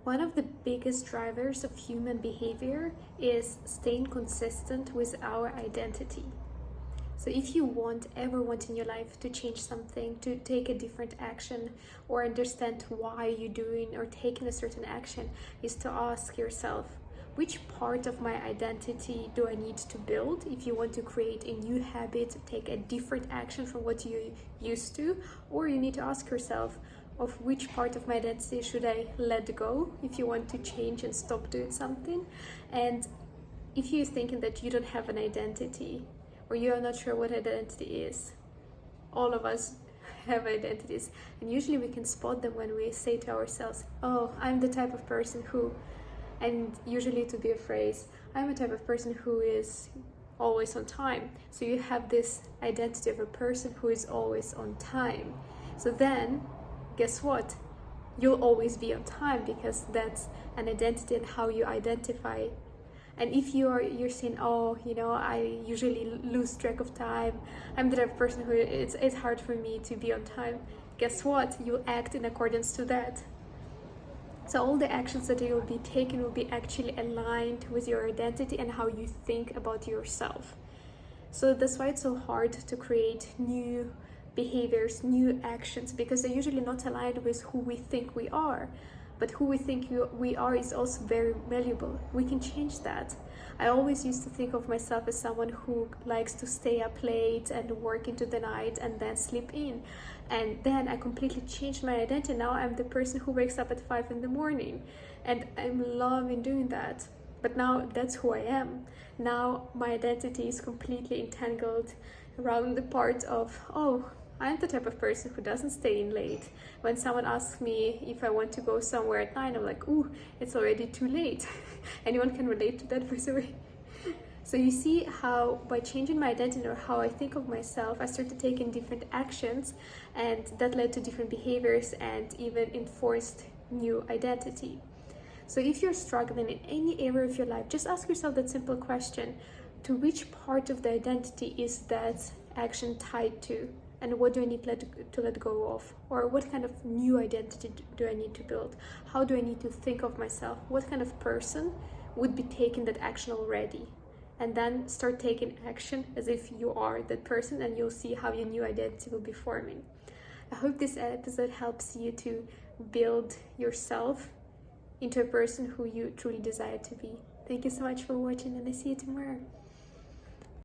One of the biggest drivers of human behavior is staying consistent with our identity. So if you ever want in your life to change something, to take a different action, or understand why you're doing or taking a certain action, is to ask yourself, which part of my identity do I need to build? If you want to create a new habit, take a different action from what you used to, or you need to ask yourself, of which part of my identity should I let go if you want to change and stop doing something. And if you're thinking that you don't have an identity, or you are not sure what identity is, all of us have identities, and usually we can spot them when we say to ourselves, oh, I'm the type of person who, and usually to be a phrase, I'm a type of person who is always on time. So you have this identity of a person who is always on time. So then guess what? You'll always be on time, because that's an identity and how you identify. And if you're saying, oh, I usually lose track of time, I'm the type of person who it's hard for me to be on time, guess what? You'll act in accordance to that. So all the actions that you'll be taking will be actually aligned with your identity and how you think about yourself. So that's why it's so hard to create new behaviors, new actions, because they're usually not aligned with who we think we are. But who we think we are is also very malleable. We can change that. I always used to think of myself as someone who likes to stay up late and work into the night and then sleep in. And then I completely changed my identity. Now I'm the person who wakes up at 5 in the morning. And I'm loving doing that. But now that's who I am. Now my identity is completely entangled around the part of, oh, I'm the type of person who doesn't stay in late. When someone asks me if I want to go somewhere at 9, I'm like, ooh, it's already too late. Anyone can relate to that, by the way. So you see how by changing my identity or how I think of myself, I started taking different actions, and that led to different behaviors and even enforced new identity. So if you're struggling in any area of your life, just ask yourself that simple question: to which part of the identity is that action tied to? And what do I need to let go of? Or what kind of new identity do I need to build? How do I need to think of myself? What kind of person would be taking that action already? And then start taking action as if you are that person, and you'll see how your new identity will be forming. I hope this episode helps you to build yourself into a person who you truly desire to be. Thank you so much for watching, and I see you tomorrow.